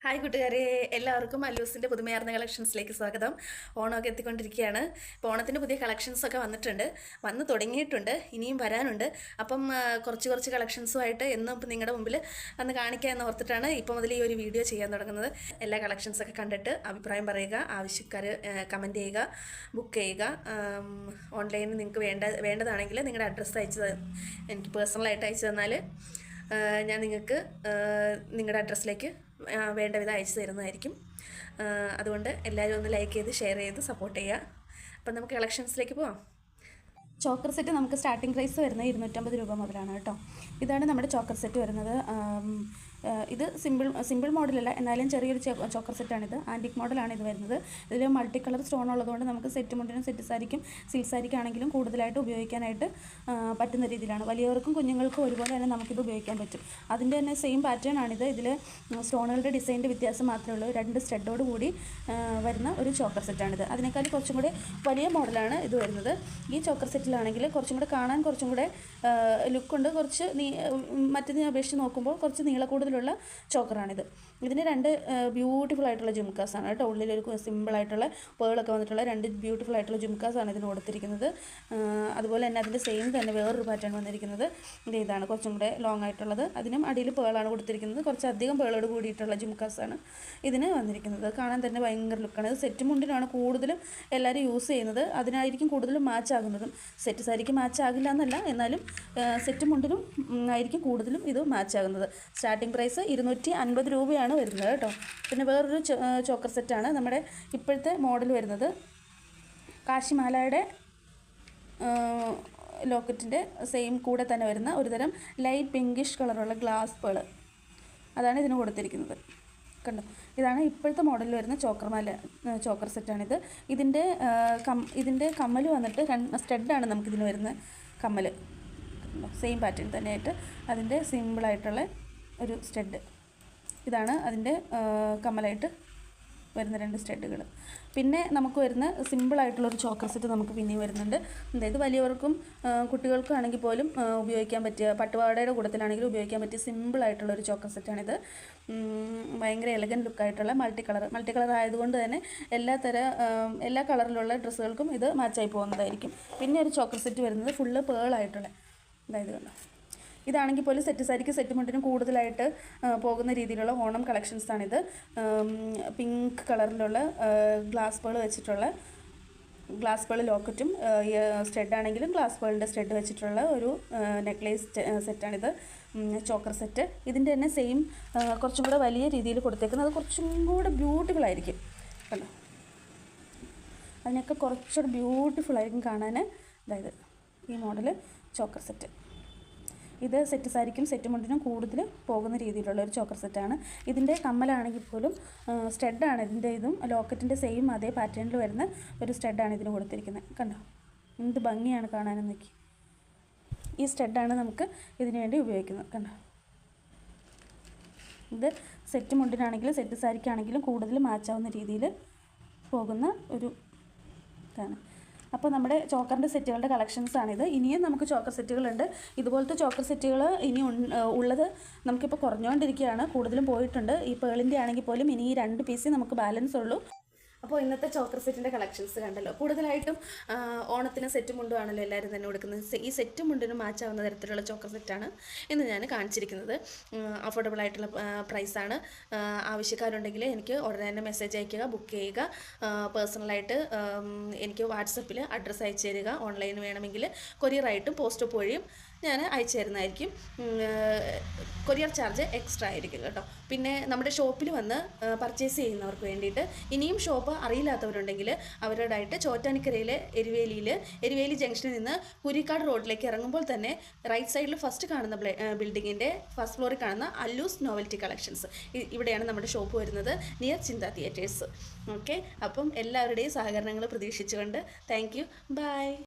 Hi കൂട്ടുകാരെ, എല്ലാവർക്കും അല്ലൂസിൻ്റെ പുതുമയാർന്ന കളക്ഷൻസിലേക്ക് സ്വാഗതം. ഓണമൊക്കെ എത്തിക്കൊണ്ടിരിക്കുകയാണ്. ഇപ്പോൾ ഓണത്തിൻ്റെ പുതിയ കളക്ഷൻസൊക്കെ വന്നു തുടങ്ങിയിട്ടുണ്ട്, ഇനിയും വരാനുണ്ട്. അപ്പം കുറച്ച് കളക്ഷൻസുമായിട്ട് എന്നും ഇപ്പം നിങ്ങളുടെ മുമ്പിൽ അന്ന് കാണിക്കാമെന്ന് ഓർത്തിട്ടാണ് ഇപ്പോൾ മുതൽ ഈ ഒരു വീഡിയോ ചെയ്യാൻ തുടങ്ങുന്നത്. എല്ലാ കളക്ഷൻസൊക്കെ കണ്ടിട്ട് അഭിപ്രായം പറയുക, ആവശ്യക്കാർ കമൻറ്റ് ചെയ്യുക, ബുക്ക് ചെയ്യുക. ഓൺലൈനിൽ നിങ്ങൾക്ക് വേണ്ടതാണെങ്കിൽ നിങ്ങളുടെ അഡ്രസ്സ് എനിക്ക് പേഴ്സണലായിട്ട് അയച്ചു തന്നാൽ ഞാൻ നിങ്ങൾക്ക് നിങ്ങളുടെ അഡ്രസ്സിലേക്ക് വേണ്ട വിധം അയച്ചു തരുന്നതായിരിക്കും. അതുകൊണ്ട് എല്ലാവരും ഒന്ന് ലൈക്ക് ചെയ്ത് ഷെയർ ചെയ്ത് സപ്പോർട്ട് ചെയ്യുക. അപ്പം നമുക്ക് കളക്ഷൻസിലേക്ക് പോവാം. ചോക്കർ സെറ്റ് നമുക്ക് സ്റ്റാർട്ടിംഗ് പ്രൈസ് വരുന്നത് 250 രൂപ മുതലാണ് കേട്ടോ. ഇതാണ് നമ്മുടെ ചോക്കർ സെറ്റ് വരുന്നത്. ഇത് സിമ്പിൾ മോഡലല്ല, എന്നാലും ചെറിയൊരു ചോക്കർ സെറ്റാണിത്. ആൻറ്റിക് മോഡലാണ് ഇത് വരുന്നത്. ഇതിൽ മൾട്ടി കളർ സ്റ്റോൺ ഉള്ളതുകൊണ്ട് നമുക്ക് സെറ്റ് മുണ്ടിനും സെറ്റ് സാരിക്കും സിൽക്ക് സാരിക്കാണെങ്കിലും കൂടുതലായിട്ട് ഉപയോഗിക്കാനായിട്ട് പറ്റുന്ന രീതിയിലാണ്. വലിയവർക്കും കുഞ്ഞുങ്ങൾക്കും ഒരുപോലെ തന്നെ നമുക്കിത് ഉപയോഗിക്കാൻ പറ്റും. അതിൻ്റെ തന്നെ സെയിം പാറ്റേൺ ആണിത്. ഇതിൽ സ്റ്റോണുകളുടെ ഡിസൈൻ്റെ വ്യത്യാസം മാത്രമേ ഉള്ളൂ. 2 സ്റ്റഡോട് കൂടി വരുന്ന ഒരു ചോക്കർ സെറ്റാണിത്. അതിനേക്കാൾ കുറച്ചും കൂടെ വലിയ മോഡലാണ് ഇത് വരുന്നത്. ഈ ചോക്കർ സെറ്റിലാണെങ്കിൽ കുറച്ചും കൂടെ കാണാൻ കുറച്ചും കൂടെ ലുക്കുണ്ട്. കുറച്ച് മറ്റേതിനെ അപേക്ഷിച്ച് നോക്കുമ്പോൾ കുറച്ച് നീള കൂടുതലുള്ള ചോക്കറാണിത്. ഇതിന് 2 ബ്യൂട്ടിഫുൾ ആയിട്ടുള്ള ജുംക്കാസാണ് കേട്ടോ. ഉള്ളിലൊരു സിമ്പിളായിട്ടുള്ള പേളൊക്കെ വന്നിട്ടുള്ള 2 ബ്യൂട്ടിഫുൾ ആയിട്ടുള്ള ജുംക്കാസാണ് ഇതിന് കൊടുത്തിരിക്കുന്നത്. അതുപോലെ തന്നെ അതിൻ്റെ സെയിം തന്നെ വേറൊരു പാറ്റേൺ വന്നിരിക്കുന്നത് ഇതാണ്, കുറച്ചും കൂടെ ലോങ് ആയിട്ടുള്ളത്. അതിനും അടിയിൽ പേളാണ് കൊടുത്തിരിക്കുന്നത്. കുറച്ചധികം പേളോട് കൂടിയിട്ടുള്ള ജുംക്കാസാണ് ഇതിന് വന്നിരിക്കുന്നത്. കാണാൻ തന്നെ ഭയങ്കര ലുക്കാണ്. ഇത് സെറ്റ് മുണ്ടിനാണ് കൂടുതലും എല്ലാവരും യൂസ് ചെയ്യുന്നത്. അതിനായിരിക്കും കൂടുതലും മാച്ച് ആകുന്നതും. സെറ്റ് സാരിക്ക് മാച്ച് ആകില്ല എന്നല്ല, എന്നാലും സെറ്റ് മുണ്ടിനും ആയിരിക്കും കൂടുതലും ഇത് മാച്ച് ആകുന്നത്. സ്റ്റാർട്ടിംഗ് പ്രൈസ് 250 രൂപയാണ് വരുന്നത് കേട്ടോ. പിന്നെ വേറൊരു ചോക്കർ സെറ്റാണ് നമ്മുടെ ഇപ്പോഴത്തെ മോഡൽ വരുന്നത്. കാശിമാലയുടെ ലോക്കറ്റിൻ്റെ സെയിം കൂടെ തന്നെ വരുന്ന ഒരുതരം ലൈറ്റ് പിങ്കിഷ് കളറുള്ള ഗ്ലാസ് പേൾ, അതാണ് ഇതിന് കൊടുത്തിരിക്കുന്നത്. കണ്ടോ, ഇതാണ് ഇപ്പോഴത്തെ മോഡലിൽ വരുന്ന ചോക്കർ സെറ്റാണിത്. ഇതിൻ്റെ കമ്മൽ വന്നിട്ട് സ്റ്റഡാണ് നമുക്കിതിന് വരുന്ന കമ്മൽ. സെയിം പാറ്റേൺ തന്നെയായിട്ട് അതിൻ്റെ സിമ്പിളായിട്ടുള്ള ഒരു സ്റ്റഡ്. ഇതാണ് അതിൻ്റെ കമ്മലായിട്ട് വരുന്ന 2 സ്റ്റഡുകൾ. പിന്നെ നമുക്ക് വരുന്ന സിമ്പിളായിട്ടുള്ളൊരു ചോക്കർ സെറ്റ് നമുക്ക് പിന്നെയും വരുന്നുണ്ട്. അതായത് വലിയവർക്കും കുട്ടികൾക്കും ആണെങ്കിൽ പോലും ഉപയോഗിക്കാൻ പറ്റിയ, പട്ടുപാവാടയുടെ കൂട്ടത്തിലാണെങ്കിലും ഉപയോഗിക്കാൻ പറ്റിയ സിമ്പിളായിട്ടുള്ളൊരു ചോക്കർ സെറ്റാണിത്. ഭയങ്കര എലഗൻറ്റ് ലുക്കായിട്ടുള്ള മൾട്ടി കളർ ആയതുകൊണ്ട് തന്നെ എല്ലാ കളറിലുള്ള ഡ്രസ്സുകൾക്കും ഇത് മാച്ചായി പോകുന്നതായിരിക്കും. പിന്നെ ഒരു ചോക്കർ സെറ്റ് വരുന്നത് ഫുള്ള് പേളായിട്ടുള്ള, അതായത് കണ്ടോ, ഇതാണെങ്കിൽ പോലും സെറ്റ് സാരിക്ക് സെറ്റ് മുണ്ടിനും കൂടുതലായിട്ട് പോകുന്ന രീതിയിലുള്ള ഓണം കളക്ഷൻസാണിത്. പിങ്ക് കളറിലുള്ള ഗ്ലാസ് പേൾ ലോക്കറ്റും സ്റ്റഡാണെങ്കിലും ഗ്ലാസ് പേളിൻ്റെ സ്റ്റഡ് വെച്ചിട്ടുള്ള ഒരു നെക്ലേസ് സെറ്റാണിത്, ചോക്കർ സെറ്റ്. ഇതിൻ്റെ തന്നെ സെയിം കുറച്ചും കൂടെ വലിയ രീതിയിൽ കൊടുത്തേക്കുന്നത്. അത് കുറച്ചും കൂടെ ബ്യൂട്ടിഫുൾ ആയിരിക്കും കണ്ടോ. അതിനൊക്കെ കുറച്ചുകൂടെ ബ്യൂട്ടിഫുൾ ആയിരിക്കും കാണാൻ. അതായത് ഈ മോഡൽ ചോക്കർ സെറ്റ്, ഇത് സെറ്റ് സാരിക്കും സെറ്റ് മുണ്ടിനും കൂടുതൽ പോകുന്ന രീതിയിലുള്ള ഒരു ചോക്കർ സെറ്റാണ്. ഇതിൻ്റെ കമ്മലാണെങ്കിൽ പോലും സ്റ്റഡാണ്. ഇതും ലോക്കറ്റിൻ്റെ സെയിം അതേ പാറ്റേണിൽ വരുന്ന ഒരു സ്റ്റഡാണ് ഇതിന് കൊടുത്തിരിക്കുന്നത്. കണ്ടോ, എന്ത് ഭംഗിയാണ് കാണാനെന്നൊക്കെ. ഈ സ്റ്റഡാണ് നമുക്ക് ഇതിനു വേണ്ടി ഉപയോഗിക്കുന്നത്. കണ്ടോ, ഇത് സെറ്റ് മുണ്ടിനാണെങ്കിലും സെറ്റ് സാരിക്കാണെങ്കിലും കൂടുതൽ മാച്ചാവുന്ന രീതിയിൽ പോകുന്ന ഒരു ഇതാണ്. അപ്പോൾ നമ്മുടെ ചോക്കറിൻ്റെ സെറ്റുകളുടെ കളക്ഷൻസാണിത്. ഇനിയും നമുക്ക് ചോക്കർ സെറ്റുകളുണ്ട്. ഇതുപോലത്തെ ചോക്കർ സെറ്റുകൾ ഇനി ഉള്ളത് നമുക്കിപ്പോൾ കുറഞ്ഞുകൊണ്ടിരിക്കുകയാണ്. കൂടുതലും പോയിട്ടുണ്ട്. ഈ പേളിൻ്റെ ആണെങ്കിൽ പോലും ഇനി ഈ 2 പീസേ നമുക്ക് ബാലൻസ് ഉള്ളൂ. അപ്പോൾ ഇന്നത്തെ ചോക്കർ സെറ്റിൻ്റെ കളക്ഷൻസ് കണ്ടല്ലോ. കൂടുതലായിട്ടും ഓണത്തിന് സെറ്റ് മുണ്ടുമാണല്ലോ എല്ലാവരും തന്നെ കൊടുക്കുന്നത്. ഈ സെറ്റ് മുണ്ടിന് മാച്ചാവുന്ന തരത്തിലുള്ള ചോക്കർ സെറ്റാണ് ഇന്ന് ഞാൻ കാണിച്ചിരിക്കുന്നത്. അഫോർഡബിൾ ആയിട്ടുള്ള പ്രൈസാണ്. ആവശ്യക്കാരുണ്ടെങ്കിൽ എനിക്ക് ഉടനെ തന്നെ മെസ്സേജ് അയയ്ക്കുക, ബുക്ക് ചെയ്യുക. പേഴ്സണലായിട്ട് എനിക്ക് വാട്സപ്പിൽ അഡ്രസ്സ് അയച്ചു തരിക. ഓൺലൈൻ വേണമെങ്കിൽ കൊറിയറായിട്ടും പോസ്റ്റ് വഴിയും ഞാൻ അയച്ചു തരുന്നതായിരിക്കും. കൊറിയർ ചാർജ് എക്സ്ട്രാ ആയിരിക്കും കേട്ടോ. പിന്നെ നമ്മുടെ ഷോപ്പിൽ വന്ന് പർച്ചേസ് ചെയ്യുന്നവർക്ക് വേണ്ടിയിട്ട് ഇനിയും ഷോപ്പ് അറിയില്ലാത്തവരുണ്ടെങ്കിൽ അവരോടായിട്ട് ചോറ്റാനിക്കരയിലെ എരുവേലി ജംഗ്ഷനിൽ നിന്ന് കുരിക്കാട് റോഡിലേക്ക് ഇറങ്ങുമ്പോൾ തന്നെ റൈറ്റ് സൈഡിൽ ഫസ്റ്റ് കാണുന്ന ബിൽഡിങ്ങിൻ്റെ ഫസ്റ്റ് ഫ്ലോറിൽ കാണുന്ന അല്ലൂസ് നോവൽറ്റി കളക്ഷൻസ്, ഇവിടെയാണ് നമ്മുടെ ഷോപ്പ് വരുന്നത്, നിയർ ചിന്ത തിയേറ്റേഴ്സ്. ഓക്കെ, അപ്പം എല്ലാവരുടെയും സഹകരണങ്ങൾ പ്രതീക്ഷിച്ചുകൊണ്ട് താങ്ക് യു, ബൈ.